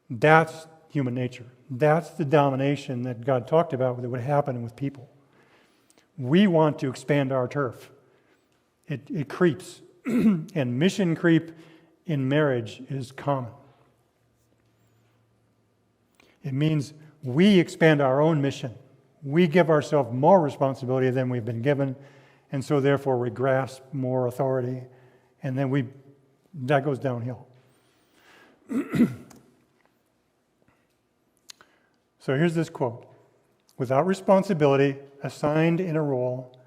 That's human nature. That's the domination that God talked about that would happen with people. We want to expand our turf. It creeps. And mission creep in marriage is common. It means we expand our own mission. We give ourselves more responsibility than we've been given, and so therefore we grasp more authority, and then that goes downhill. So here's this quote. Without responsibility assigned in a role,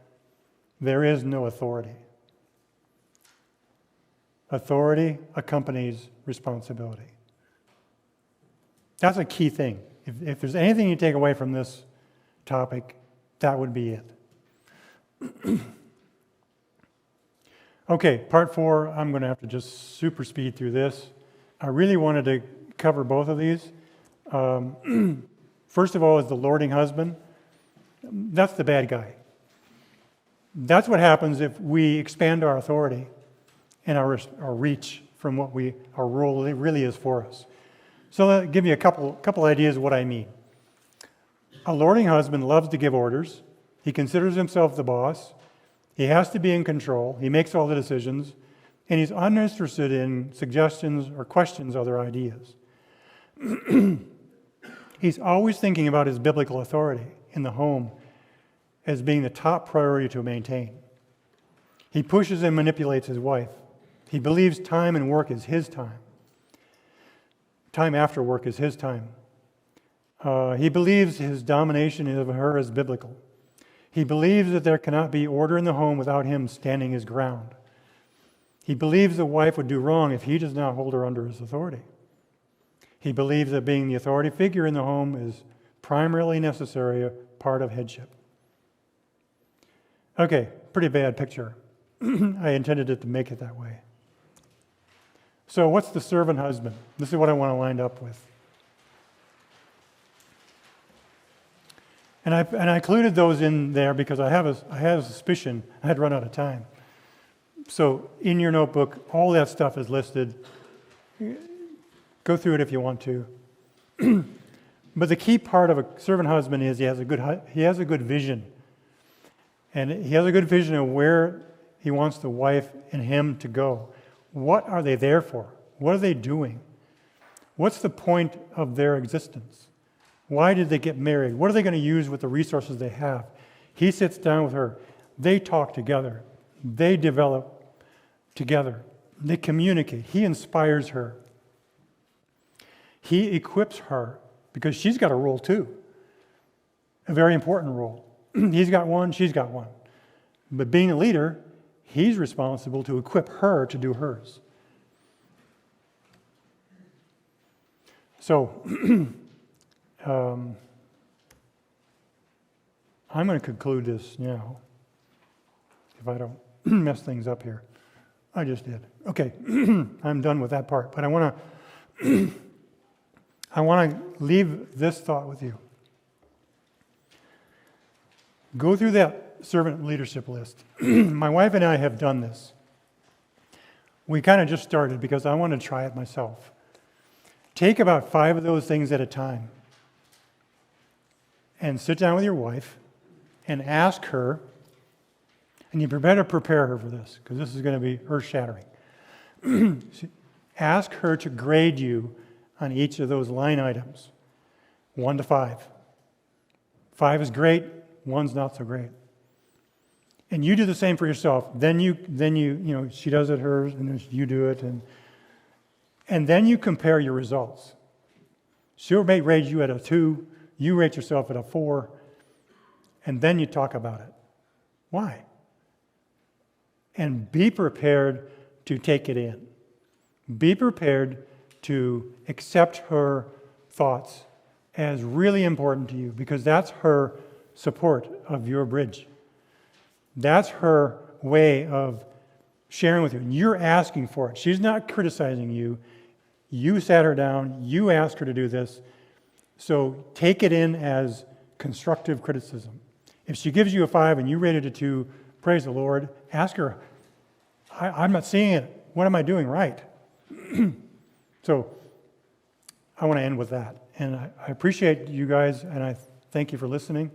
there is no authority. Authority accompanies responsibility. That's a key thing. If there's anything you take away from this topic, that would be it. Okay, part 4, I'm going to have to just super speed through this. I really wanted to cover both of these. First of all is the lording husband. That's the bad guy. That's what happens if we expand our authority and our reach from what our role really is for us. So I'll give you a couple ideas of what I mean. A lording husband loves to give orders. He considers himself the boss. He has to be in control. He makes all the decisions. And he's uninterested in suggestions or questions other ideas. He's always thinking about his biblical authority in the home as being the top priority to maintain. He pushes and manipulates his wife. He believes time and work is his time. Time after work is his time. He believes his domination of her is biblical. He believes that there cannot be order in the home without him standing his ground. He believes the wife would do wrong if he does not hold her under his authority. He believes that being the authority figure in the home is primarily necessary, a part of headship. Okay, pretty bad picture. I intended it to make it that way. So what's the servant husband? This is what I want to wind up with. And I included those in there because I had a suspicion I had run out of time. So in your notebook, all that stuff is listed. Go through it if you want to. But the key part of a servant husband is he has a good vision. And he has a good vision of where he wants the wife and him to go. What are they there for? What are they doing? What's the point of their existence? Why did they get married? What are they going to use with the resources they have? He sits down with her. They talk together. They develop together. They communicate. He inspires her. He equips her because she's got a role too, a very important role. He's got one, she's got one. But being a leader, he's responsible to equip her to do hers. So, I'm going to conclude this now, if I don't mess things up here. I just did. Okay, I'm done with that part. But I want to leave this thought with you. Go through that servant leadership list. My wife and I have done this. We kind of just started because I want to try it myself. Take about 5 of those things at a time and sit down with your wife and ask her, and you better prepare her for this because this is going to be earth-shattering. Ask her to grade you on each of those line items, 1 to 5. 5 is great, 1's not so great. And you do the same for yourself. Then you know, she does it hers, and then you do it, and then you compare your results. She'll rate you at a 2, you rate yourself at a 4, and then you talk about it. Why? And be prepared to take it in. Be prepared to accept her thoughts as really important to you because that's her support of your bridge. That's her way of sharing with you. And you're asking for it. She's not criticizing you. You sat her down. You asked her to do this. So take it in as constructive criticism. If she gives you a 5 and you rate it a 2, praise the Lord. Ask her, I'm not seeing it. What am I doing right? So I want to end with that. And I appreciate you guys, and I thank you for listening.